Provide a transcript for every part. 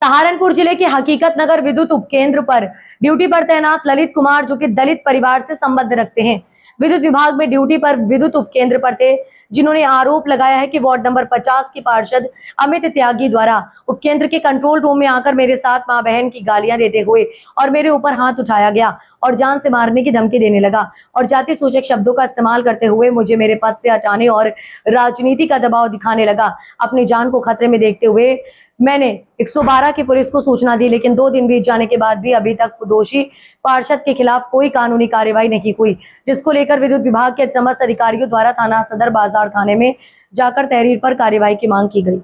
सहारनपुर जिले के हकीकत नगर विद्युत उपकेंद्र पर ड्यूटी पर तैनात ललित कुमार, जो कि दलित परिवार से संबंध रखते हैं, विद्युत विभाग में ड्यूटी पर विद्युत उपकेंद्र पर थे, जिन्होंने आरोप लगाया है कि वार्ड नंबर 50 के पार्षद अमित त्यागी द्वारा उपकेंद्र के कंट्रोल रूम में आकर मेरे साथ मां बहन की गालियां देते हुए और मेरे ऊपर हाथ उठाया गया और जान से मारने की धमकी देने लगा और जाति सूचक शब्दों का इस्तेमाल करते हुए मुझे मेरे पद से हटाने और राजनीति का दबाव दिखाने लगा। अपनी जान को खतरे में देखते हुए मैंने 112 की पुलिस को सूचना दी, लेकिन 2 दिन बीत जाने के बाद भी अभी तक दोषी पार्षद के खिलाफ कोई कानूनी कार्रवाई नहीं हुई, जिसको लेकर विद्युत विभाग के समस्त अधिकारियों द्वारा थाना सदर बाजार थाने में जाकर तहरीर पर कार्रवाई की मांग की गई।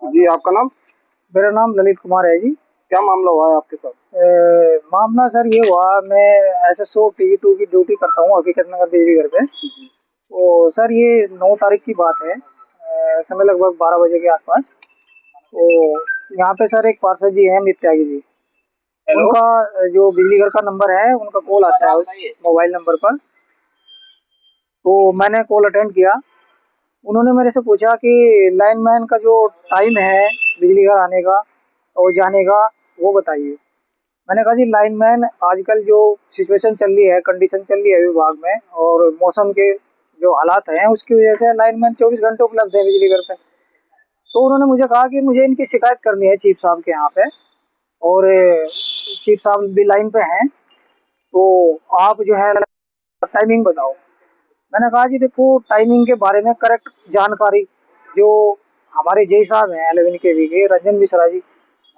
जी, आपका नाम? मेरा नाम ललित कुमार है जी। क्या मामला हुआ है आपके साथ? मामला सर ये हुआ, मैं SSO PE2 की ड्यूटी करता हूँ हकीकत नगर बिजली घर पे। तो सर ये 9 तारीख की बात है, समय लगभग 12 बजे के आसपास। तो यहाँ पे सर एक पार्षद जी हैं अमित त्यागी जी, उनका जो बिजली घर का नंबर है उनका कॉल आता है मोबाइल नंबर पर। तो मैंने कॉल अटेंड किया। उन्होंने मेरे से पूछा कि लाइनमैन का जो टाइम है बिजली घर आने का और जाने का वो बताइए। मैंने कहा जी लाइनमैन आजकल जो सिचुएशन चल रही है, कंडीशन चल रही है विभाग में और मौसम के जो हालात हैं उसकी वजह से लाइनमैन 24 घंटे उपलब्ध है बिजली घर पे। तो उन्होंने मुझे कहा कि मुझे इनकी शिकायत करनी है चीफ साहब के यहाँ पे, और चीफ साहब भी लाइन पे हैं, तो आप जो है टाइमिंग बताओ। मैंने कहा जी देखो, टाइमिंग के बारे में करेक्ट जानकारी जो हमारे जय साहब हैं 11 KV के रंजन मिश्रा जी,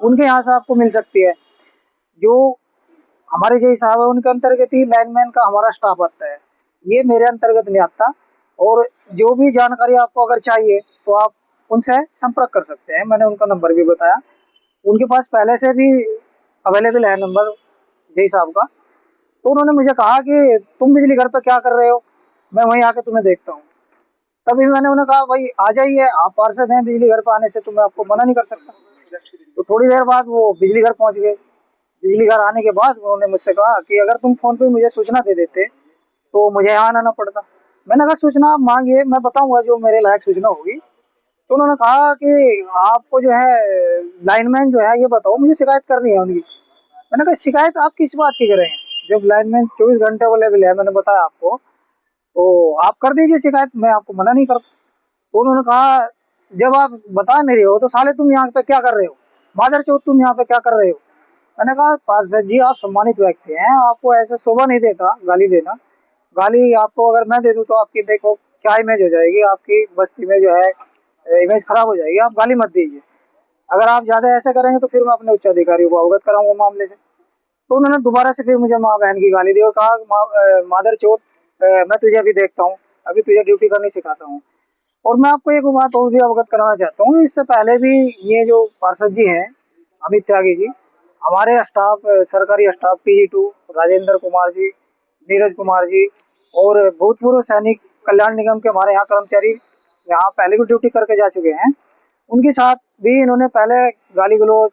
उनके यहाँ से आपको मिल सकती है। जो हमारे जय साहब है उनके अंतर्गत ही लाइनमैन का हमारा स्टाफ आता है, ये मेरे अंतर्गत नहीं आता। और जो भी जानकारी आपको अगर चाहिए तो आप उनसे संपर्क कर सकते हैं। मैंने उनका नंबर भी बताया, उनके पास पहले से भी अवेलेबल है नंबर जय साहब का। तो उन्होंने मुझे कहा कि तुम बिजली घर पे क्या कर रहे हो, मैं वहीं आके तुम्हें देखता हूँ। तभी मैंने उन्हें कहा भाई आ जाइए, आप पार्षद हैं, बिजली घर पे आने से तो मैं आपको मना नहीं कर सकता। तो थोड़ी देर बाद वो बिजली घर पहुंच गए। बिजली घर आने के बाद उन्होंने मुझसे कहा कि अगर तुम फोन पे मुझे सूचना दे देते तो मुझे यहाँ आना पड़ता। मैंने कहा सूचना आप मांगिए, मैं बताऊंगा जो मेरे लायक सूचना होगी। तो उन्होंने कहा कि आपको जो है लाइनमैन जो है ये बताओ, मुझे शिकायत करनी है उनकी। मैंने कहा शिकायत आप किस बात की करें, जब लाइनमैन 24 घंटे अवेलेबल है, मैंने बताया आपको, तो आप कर दीजिए शिकायत, मैं आपको मना नहीं करता। तो उन्होंने कहा जब आप बता नहीं रहे हो तो साले तुम यहाँ पे क्या कर रहे हो, मादर चौथ तुम यहाँ पे क्या कर रहे हो। मैंने कहा पार्षद जी आप सम्मानित व्यक्ति हैं, आपको ऐसे शोभा नहीं देता गाली देना। गाली आपको अगर मैं दे दूं तो आपकी देखो क्या इमेज हो जाएगी, आपकी बस्ती में जो है इमेज खराब हो जाएगी, आप गाली मत दीजिए। अगर आप ज्यादा ऐसा करेंगे तो फिर मैं अपने उच्च अधिकारियों को अवगत कराऊंगा मामले से। तो उन्होंने दोबारा से फिर मुझे माँ बहन की गाली दी और कहा मादर चौथ मैं तुझे अभी देखता हूँ, अभी तुझे ड्यूटी करनी सिखाता हूँ। और मैं आपको एक बात और भी अवगत कराना चाहता हूँ, इससे पहले भी ये जो पार्षद जी हैं अमित त्यागी जी, हमारे स्टाफ सरकारी स्टाफ PE2 राजेंद्र कुमार जी, नीरज कुमार जी और भूतपूर्व सैनिक कल्याण निगम के हमारे यहाँ कर्मचारी यहाँ पहले भी ड्यूटी करके जा चुके हैं, उनके साथ भी इन्होंने पहले गाली गलौज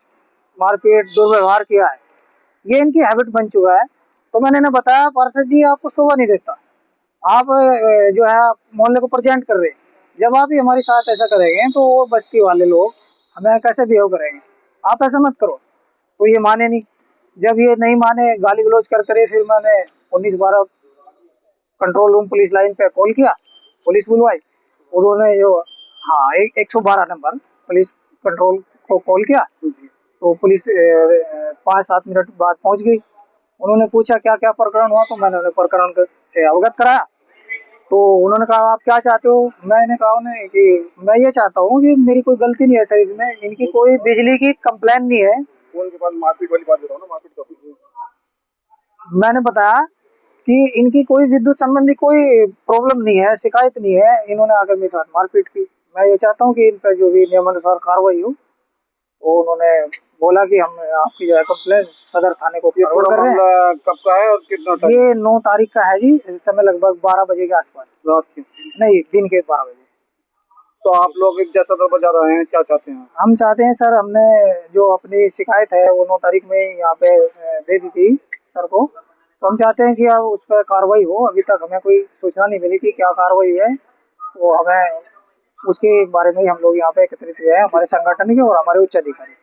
मारपीट दुर्व्यवहार किया है, ये इनकी हैबिट बन चुका है। तो मैंने इन्हें बताया पार्षद जी आपको शोभा नहीं देता, आप जो है मोहल्ले को प्रेजेंट कर रहे हैं, जब आप ही हमारे साथ ऐसा करेंगे तो वो बस्ती वाले लोग हमें कैसे बिहेव करेंगे, आप ऐसा मत करो। तो ये माने नहीं, जब ये नहीं माने गाली गलौज करते रहे, फिर मैंने 1912 कंट्रोल रूम पुलिस लाइन पे कॉल किया, पुलिस बुलवाई, उन्होंने जो 112 नंबर पुलिस कंट्रोल को कॉल किया। तो पुलिस 5-7 मिनट बाद पहुंच गई। उन्होंने पूछा क्या क्या प्रकरण हुआ, तो मैंने उन्हें प्रकरण से अवगत कराया। तो उन्होंने कहा आप क्या चाहते हो, मैंने कहा उन्हें कि मैं ये चाहता हूँ कि मेरी कोई गलती नहीं है सर, इसमें इनकी कोई बिजली की कंप्लेन नहीं है। उनके पास मारपीट वाली बात बताओ ना, मारपीट का मैंने बताया कि इनकी कोई विद्युत संबंधी कोई प्रॉब्लम नहीं है, शिकायत नहीं है, इन्होंने आकर मेरे साथ मारपीट की। मैं ये चाहता हूँ कि इन पर जो भी नियमानुसार कार्रवाई हो। तो उन्होंने बोला कि हम आपकी जो है कंप्लेन सदर थाने को फॉरवर्ड कर रहे हैं। कब का है और कितना टाइम? ये 9 तारीख का है जी, इस समय लगभग 12 बजे के आसपास। रात की? नहीं, दिन के 12 बजे। तो आप लोग क्या सदर बजा रहे हैं, क्या चाहते हैं? हम चाहते हैं सर, हमने जो अपनी शिकायत है वो 9 तारीख में यहाँ पे दे दी थी सर को, तो हम चाहते हैं कि अब उस पर कार्रवाई हो। अभी तक हमें कोई सूचना नहीं मिली कि क्या कार्रवाई है, तो हमें उसके बारे में ही हम लोग यहाँ पे एकत्रित हुए हैं, हमारे संगठन के और हमारे उच्च अधिकारी।